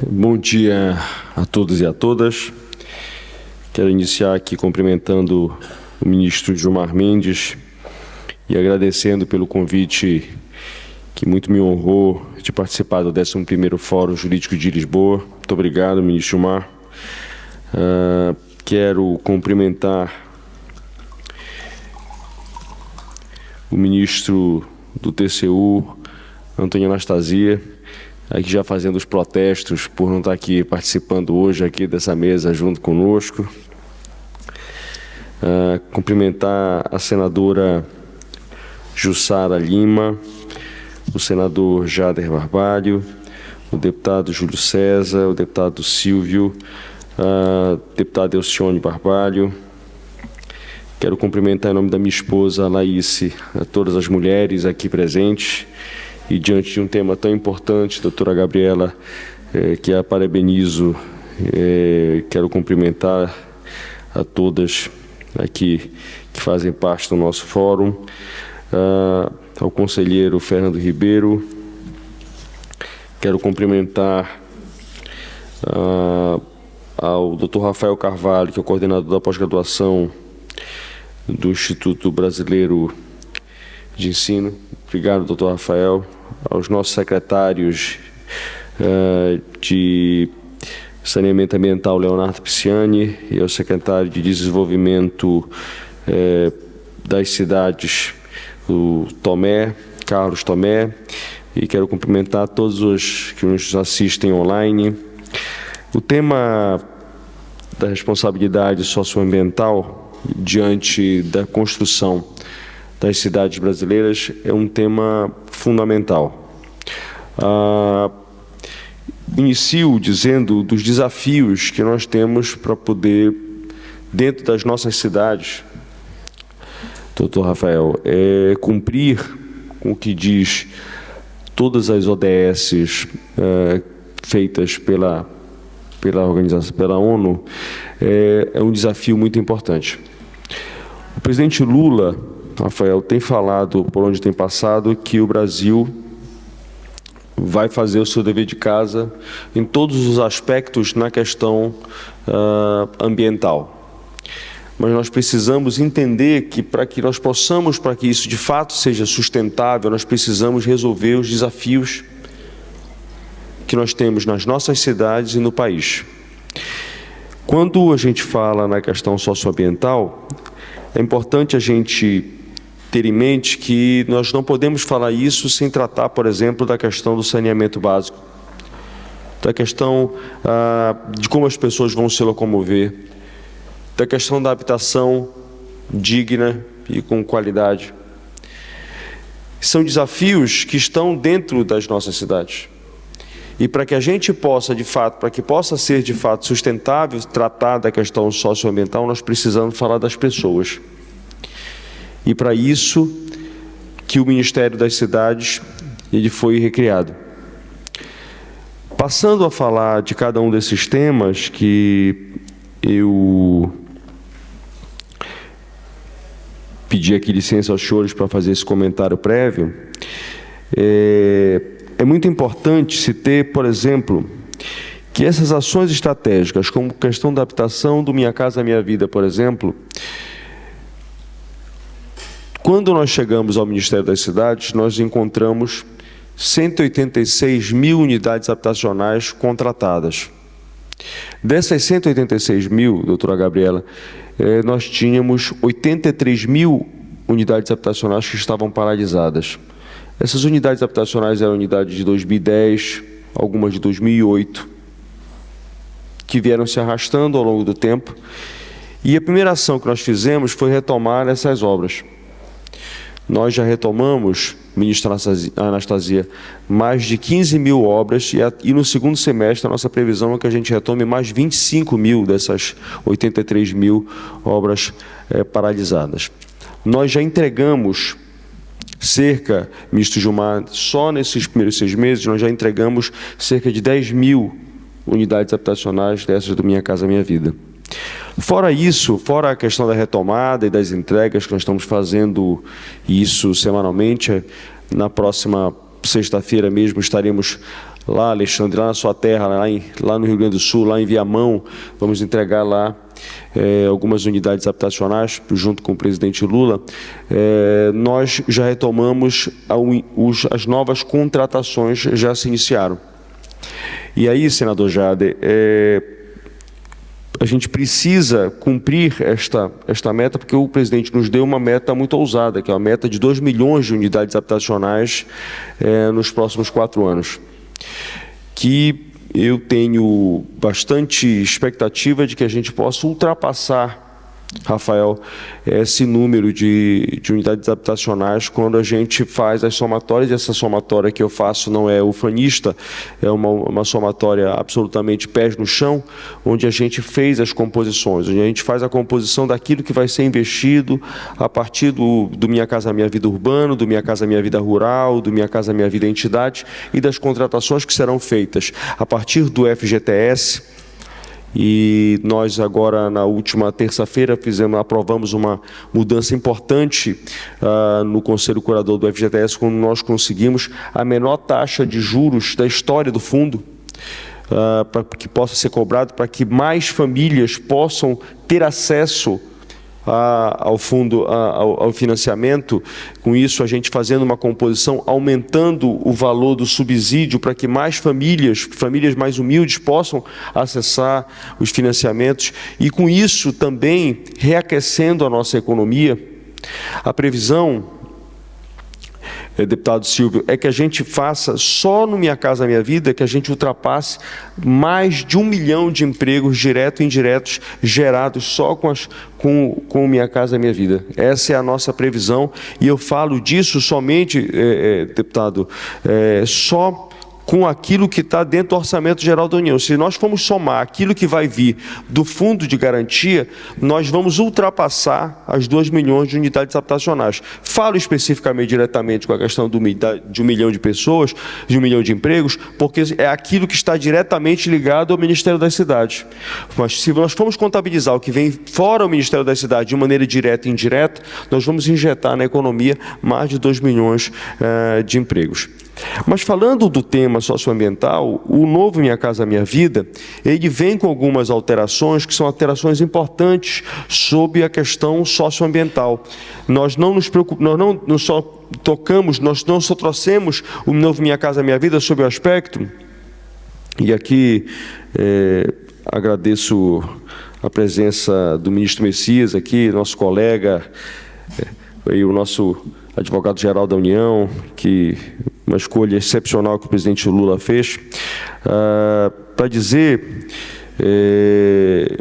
Bom dia a todos e a todas. Quero iniciar aqui cumprimentando o ministro Gilmar Mendes e agradecendo pelo convite que muito me honrou de participar do 11º Fórum Jurídico de Lisboa. Muito obrigado, ministro Gilmar. Quero cumprimentar o ministro do TCU, Antônio Anastasia, aqui já fazendo os protestos por não estar aqui participando hoje aqui dessa mesa junto conosco. Cumprimentar a senadora Jussara Lima, o senador Jader Barbalho, o deputado Júlio César, o deputado Silvio, a deputada Elcione Barbalho. Quero cumprimentar em nome da minha esposa, Laíse, a todas as mulheres aqui presentes. E diante de um tema tão importante, doutora Gabriela, que a parabenizo, quero cumprimentar a todas aqui que fazem parte do nosso fórum, ao conselheiro Fernando Ribeiro, quero cumprimentar ao doutor Rafael Carvalho, que é o coordenador da pós-graduação do Instituto Brasileiro de Ensino. Obrigado, doutor Rafael. Aos nossos secretários de Saneamento Ambiental, Leonardo Pisciani, e ao secretário de Desenvolvimento das Cidades, o Tomé, Carlos Tomé, e quero cumprimentar todos os que nos assistem online. O tema da responsabilidade socioambiental diante da construção das cidades brasileiras é um tema fundamental. Inicio dizendo dos desafios que nós temos para poder, dentro das nossas cidades, doutor Rafael, cumprir com o que diz todas as ODS feitas pela organização, pela ONU, é um desafio muito importante. O presidente Lula, Rafael, tem falado, por onde tem passado, que o Brasil vai fazer o seu dever de casa em todos os aspectos na questão ambiental. Mas nós precisamos entender que, para que nós possamos, para que isso de fato seja sustentável, nós precisamos resolver os desafios que nós temos nas nossas cidades e no país. Quando a gente fala na questão socioambiental, é importante a gente ter em mente que nós não podemos falar isso sem tratar, por exemplo, da questão do saneamento básico, da questão de como as pessoas vão se locomover, da questão da habitação digna e com qualidade. São desafios que estão dentro das nossas cidades. E para que a gente possa, de fato, para que possa ser, de fato, sustentável, tratar da questão socioambiental, nós precisamos falar das pessoas. E para isso que o Ministério das Cidades ele foi recriado. Passando a falar de cada um desses temas que eu pedi aqui licença aos senhores para fazer esse comentário prévio, é muito importante se ter, por exemplo, que essas ações estratégicas, como a questão da habitação, do Minha Casa Minha Vida, por exemplo, quando nós chegamos ao Ministério das Cidades, nós encontramos 186 mil unidades habitacionais contratadas. Dessas 186 mil, doutora Gabriela, nós tínhamos 83 mil unidades habitacionais que estavam paralisadas. Essas unidades habitacionais eram unidades de 2010, algumas de 2008, que vieram se arrastando ao longo do tempo. E a primeira ação que nós fizemos foi retomar essas obras. Nós já retomamos, ministra Anastasia, mais de 15 mil obras e no segundo semestre a nossa previsão é que a gente retome mais 25 mil dessas 83 mil obras paralisadas. Nós já entregamos cerca, ministro Gilmar, só nesses primeiros 6 meses, nós já entregamos cerca de 10 mil unidades habitacionais dessas do Minha Casa Minha Vida. Fora isso, fora a questão da retomada e das entregas, que nós estamos fazendo isso semanalmente, na próxima sexta-feira mesmo estaremos lá, Alexandre, lá na sua terra, lá no Rio Grande do Sul, lá em Viamão, vamos entregar lá algumas unidades habitacionais, junto com o presidente Lula. Nós já retomamos as novas contratações, já se iniciaram. E aí, senador Jader, a gente precisa cumprir esta meta, porque o presidente nos deu uma meta muito ousada, que é uma meta de 2 milhões de unidades habitacionais nos próximos 4 anos. Que eu tenho bastante expectativa de que a gente possa ultrapassar, Rafael, esse número de unidades habitacionais quando a gente faz as somatórias. E essa somatória que eu faço não é ufanista, é uma somatória absolutamente pés no chão, onde a gente fez as composições, onde a gente faz a composição daquilo que vai ser investido a partir do Minha Casa Minha Vida urbano, do Minha Casa Minha Vida rural, do Minha Casa Minha Vida entidade e das contratações que serão feitas a partir do FGTS. E nós agora, na última terça-feira, aprovamos uma mudança importante no Conselho Curador do FGTS, quando nós conseguimos a menor taxa de juros da história do fundo, para que possa ser cobrado, para que mais famílias possam ter acesso ao fundo, ao financiamento. Com isso, a gente fazendo uma composição, aumentando o valor do subsídio para que mais famílias mais humildes possam acessar os financiamentos e, com isso, também reaquecendo a nossa economia. A previsão, deputado Silvio, é que a gente faça, só no Minha Casa Minha Vida, que a gente ultrapasse mais de 1 milhão de empregos diretos e indiretos gerados só com Minha Casa Minha Vida. Essa é a nossa previsão, e eu falo disso somente, deputado, só com aquilo que está dentro do Orçamento Geral da União. Se nós formos somar aquilo que vai vir do Fundo de Garantia, nós vamos ultrapassar as 2 milhões de unidades habitacionais. Falo especificamente, diretamente, com a questão de 1 milhão de pessoas, de 1 milhão de empregos, porque é aquilo que está diretamente ligado ao Ministério das Cidades. Mas se nós formos contabilizar o que vem fora do Ministério das Cidades de maneira direta e indireta, nós vamos injetar na economia mais de 2 milhões de empregos. Mas falando do tema socioambiental, o novo Minha Casa Minha Vida, ele vem com algumas alterações que são alterações importantes sobre a questão socioambiental. Nós não nos preocupamos, nós não só trouxemos o novo Minha Casa Minha Vida sobre o aspecto, e aqui agradeço a presença do ministro Messias aqui, nosso colega, e o nosso advogado-geral da União, que uma escolha excepcional que o presidente Lula fez, para dizer,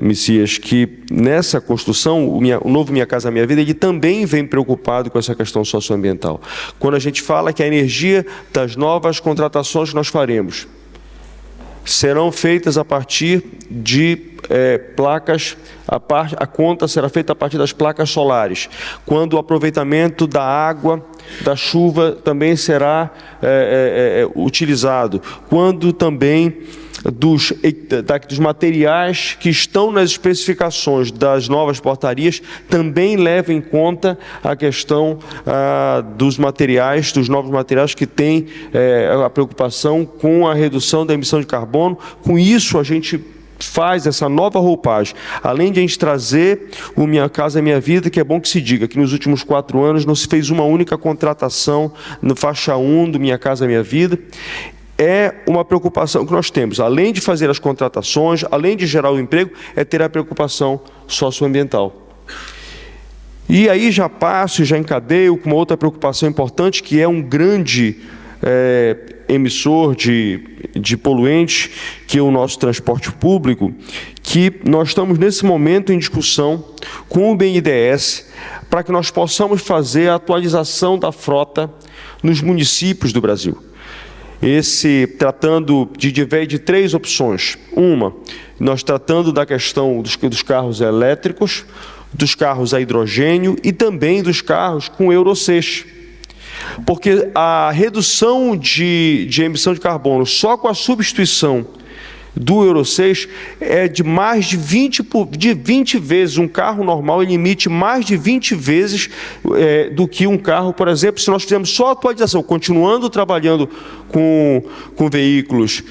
Messias, que nessa construção, o novo Minha Casa Minha Vida, ele também vem preocupado com essa questão socioambiental. Quando a gente fala que a energia das novas contratações que nós faremos serão feitas a partir de placas, a conta será feita a partir das placas solares, quando o aproveitamento da água, da chuva também será utilizado, quando também dos materiais que estão nas especificações das novas portarias também leva em conta a questão dos novos materiais que têm a preocupação com a redução da emissão de carbono. Com isso, a gente faz essa nova roupagem, além de a gente trazer o Minha Casa Minha Vida, que é bom que se diga que nos últimos 4 anos não se fez uma única contratação no faixa 1 do Minha Casa Minha Vida. É uma preocupação que nós temos, além de fazer as contratações, além de gerar o emprego, é ter a preocupação socioambiental. E aí já passo e já encadeio com uma outra preocupação importante, que é um grande emissor de poluentes, que é o nosso transporte público, que nós estamos nesse momento em discussão com o BNDES para que nós possamos fazer a atualização da frota nos municípios do Brasil. Tratando de 3 opções. Uma, nós tratando da questão dos carros elétricos, dos carros a hidrogênio e também dos carros com Euro 6. Porque a redução de emissão de carbono só com a substituição do Euro 6 é de mais de 20 vezes. Um carro normal ele emite mais de 20 vezes do que um carro, por exemplo, se nós fizermos só atualização, continuando trabalhando com veículos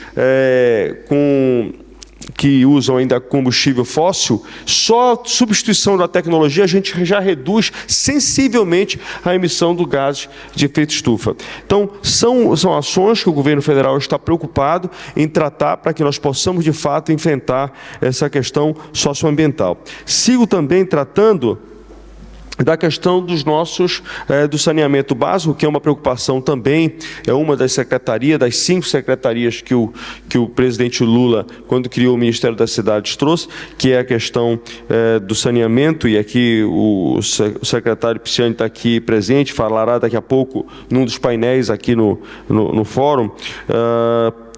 que usam ainda combustível fóssil, só substituição da tecnologia a gente já reduz sensivelmente a emissão do gás de efeito estufa. Então, são ações que o governo federal está preocupado em tratar para que nós possamos, de fato, enfrentar essa questão socioambiental. Sigo também tratando da questão do saneamento básico, que é uma preocupação também, é uma das secretarias, das 5 secretarias que o presidente Lula, quando criou o Ministério das Cidades, trouxe, que é a questão do saneamento, e aqui o secretário Pisciani está aqui presente, falará daqui a pouco num dos painéis aqui no fórum.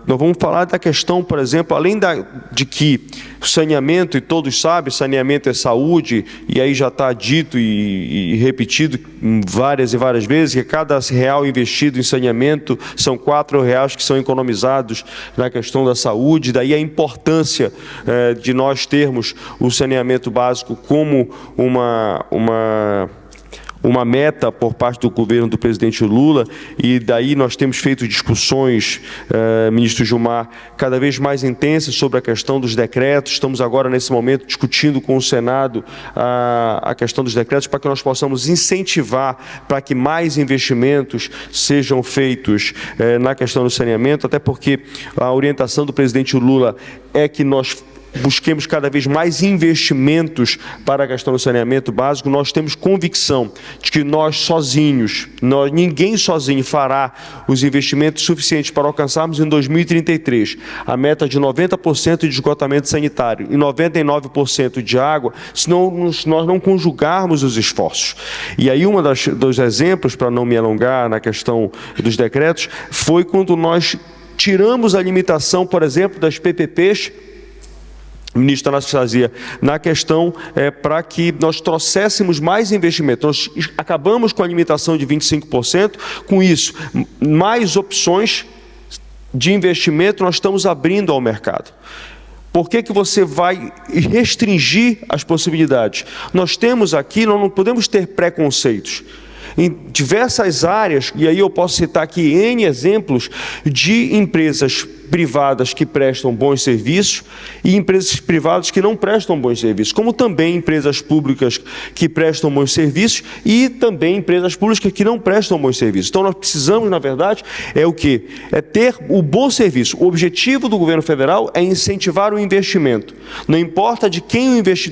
Nós vamos falar da questão, por exemplo, além de que saneamento, e todos sabem, saneamento é saúde, e aí já está dito e repetido várias e várias vezes, que cada real investido em saneamento são 4 reais que são economizados na questão da saúde. Daí a importância de nós termos o saneamento básico como uma meta por parte do governo do presidente Lula, e daí nós temos feito discussões, ministro Gilmar, cada vez mais intensas sobre a questão dos decretos. Estamos agora, nesse momento, discutindo com o Senado a questão dos decretos para que nós possamos incentivar para que mais investimentos sejam feitos na questão do saneamento, até porque a orientação do presidente Lula é que nós busquemos cada vez mais investimentos para a questão do saneamento básico. Nós temos convicção de que ninguém sozinho fará os investimentos suficientes para alcançarmos em 2033 a meta de 90% de esgotamento sanitário e 99% de água, se nós não conjugarmos os esforços. E aí dos exemplos, para não me alongar na questão dos decretos, foi quando nós tiramos a limitação, por exemplo, das PPPs, o ministro Tanácio fazia, na questão para que nós trouxéssemos mais investimento. Nós acabamos com a limitação de 25%, com isso, mais opções de investimento nós estamos abrindo ao mercado. Por que você vai restringir as possibilidades? Nós temos aqui, nós não podemos ter preconceitos. Em diversas áreas, e aí eu posso citar aqui N exemplos de empresas privadas que prestam bons serviços e empresas privadas que não prestam bons serviços, como também empresas públicas que prestam bons serviços e também empresas públicas que não prestam bons serviços. Então nós precisamos, na verdade, o quê? É ter o bom serviço. O objetivo do governo federal é incentivar o investimento. Não importa de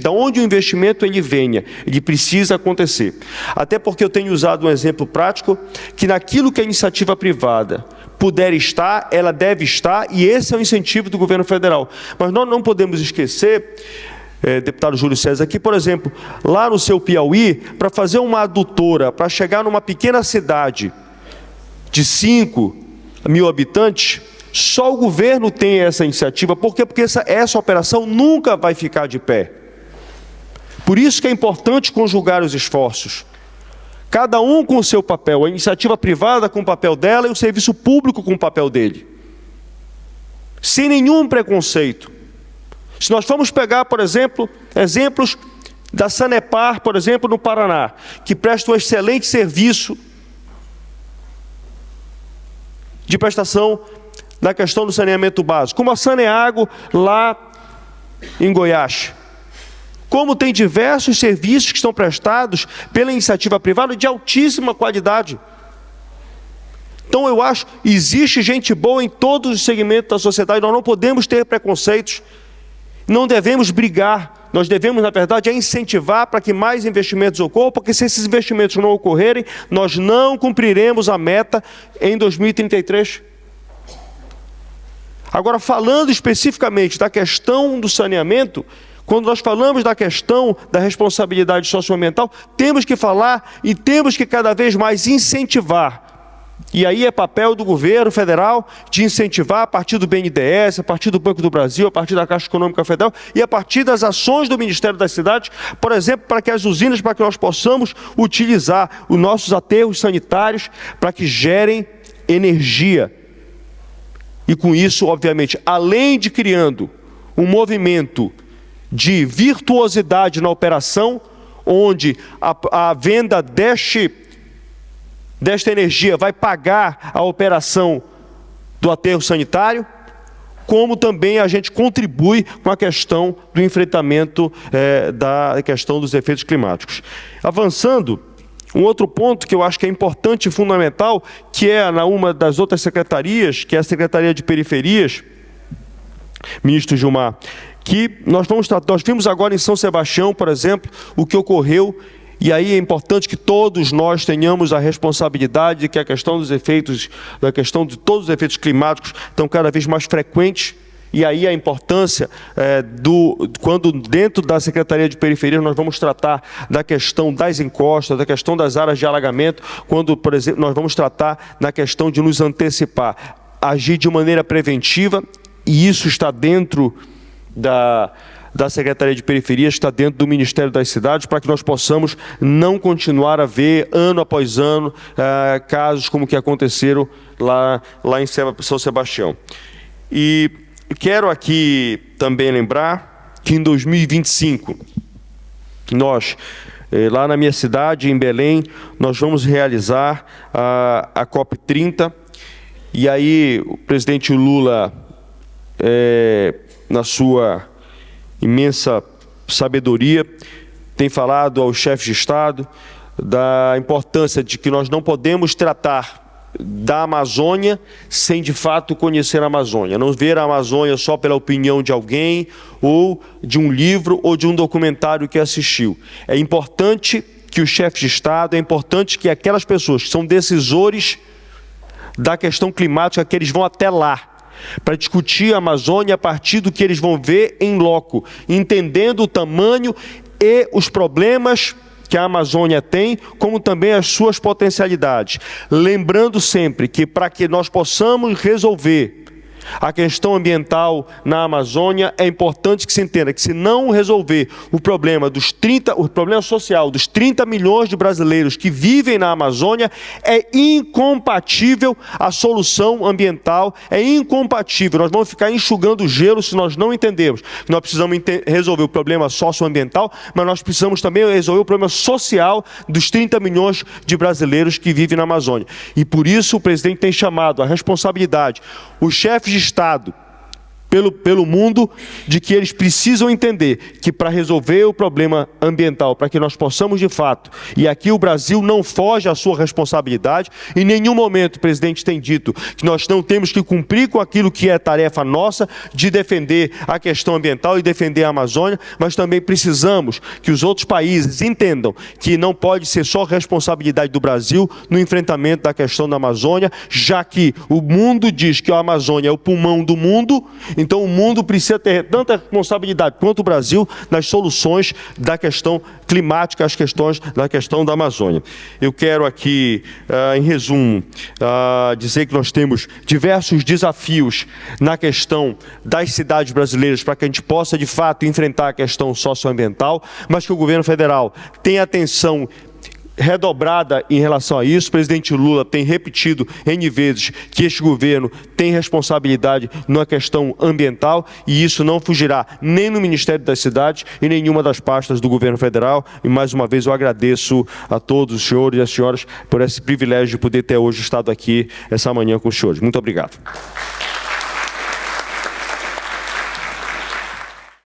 onde o investimento ele venha, ele precisa acontecer. Até porque eu tenho usado um exemplo prático que naquilo que a iniciativa privada puder estar, ela deve estar, e esse é o incentivo do governo federal. Mas nós não podemos esquecer, deputado Júlio César, que, por exemplo, lá no seu Piauí, para fazer uma adutora, para chegar numa pequena cidade de 5 mil habitantes, só o governo tem essa iniciativa. Por quê? Porque essa operação nunca vai ficar de pé. Por isso que é importante conjugar os esforços. Cada um com o seu papel, a iniciativa privada com o papel dela e o serviço público com o papel dele. Sem nenhum preconceito. Se nós formos pegar, por exemplo, exemplos da Sanepar, por exemplo, no Paraná, que presta um excelente serviço de prestação na questão do saneamento básico, como a Saneago lá em Goiás. Como tem diversos serviços que estão prestados pela iniciativa privada de altíssima qualidade. Então eu acho que existe gente boa em todos os segmentos da sociedade, nós não podemos ter preconceitos, não devemos brigar, nós devemos, na verdade, incentivar para que mais investimentos ocorram, porque se esses investimentos não ocorrerem, nós não cumpriremos a meta em 2033. Agora, falando especificamente da questão do saneamento, quando nós falamos da questão da responsabilidade socioambiental, temos que falar e temos que cada vez mais incentivar. E aí é papel do governo federal de incentivar a partir do BNDES, a partir do Banco do Brasil, a partir da Caixa Econômica Federal e a partir das ações do Ministério das Cidades, por exemplo, para que as usinas, para que nós possamos utilizar os nossos aterros sanitários para que gerem energia. E com isso, obviamente, além de criando um movimento de virtuosidade na operação, onde a venda desta energia vai pagar a operação do aterro sanitário, como também a gente contribui com a questão do enfrentamento da questão dos efeitos climáticos. Avançando, um outro ponto que eu acho que é importante e fundamental, que é uma das outras secretarias, que é a Secretaria de Periferias, ministro Gilmar, que nós vimos agora em São Sebastião, por exemplo, o que ocorreu, e aí é importante que todos nós tenhamos a responsabilidade de que a questão dos efeitos, de todos os efeitos climáticos estão cada vez mais frequentes, e aí a importância quando dentro da Secretaria de Periferia nós vamos tratar da questão das encostas, da questão das áreas de alagamento, quando, por exemplo, nós vamos tratar na questão de nos antecipar, agir de maneira preventiva, e isso está dentro da Secretaria de Periferias, está dentro do Ministério das Cidades, para que nós possamos não continuar a ver, ano após ano, casos como que aconteceram lá em São Sebastião. E quero aqui também lembrar que em 2025, nós, lá na minha cidade, em Belém, nós vamos realizar a COP30, e aí o presidente Lula, na sua imensa sabedoria, tem falado aos chefes de Estado da importância de que nós não podemos tratar da Amazônia sem, de fato, conhecer a Amazônia. Não ver a Amazônia só pela opinião de alguém, ou de um livro, ou de um documentário que assistiu. É importante que os chefes de Estado, é importante que aquelas pessoas que são decisores da questão climática, que eles vão até lá, para discutir a Amazônia a partir do que eles vão ver em loco, entendendo o tamanho e os problemas que a Amazônia tem, como também as suas potencialidades. Lembrando sempre que para que nós possamos resolver a questão ambiental na Amazônia, é importante que se entenda que, se não resolver o problema social dos 30 milhões de brasileiros que vivem na Amazônia, é incompatível a solução ambiental, é incompatível. Nós vamos ficar enxugando gelo se nós não entendermos que nós precisamos resolver o problema socioambiental, mas nós precisamos também resolver o problema social dos 30 milhões de brasileiros que vivem na Amazônia. E por isso o presidente tem chamado a responsabilidade os chefes de Estado pelo mundo, de que eles precisam entender que, para resolver o problema ambiental, para que nós possamos de fato, e aqui o Brasil não foge à sua responsabilidade, em nenhum momento o presidente tem dito que nós não temos que cumprir com aquilo que é tarefa nossa, de defender a questão ambiental e defender a Amazônia, mas também precisamos que os outros países entendam que não pode ser só responsabilidade do Brasil no enfrentamento da questão da Amazônia, já que o mundo diz que a Amazônia é o pulmão do mundo. Então o mundo precisa ter tanta responsabilidade quanto o Brasil nas soluções da questão climática, as questões da questão da Amazônia. Eu quero aqui, em resumo, dizer que nós temos diversos desafios na questão das cidades brasileiras para que a gente possa, de fato, enfrentar a questão socioambiental, mas que o governo federal tem atenção redobrada em relação a isso. O presidente Lula tem repetido N vezes que este governo tem responsabilidade na questão ambiental, e isso não fugirá nem no Ministério das Cidades e nenhuma das pastas do governo federal. E mais uma vez eu agradeço a todos os senhores e as senhoras por esse privilégio de poder ter hoje estado aqui essa manhã com os senhores. Muito obrigado.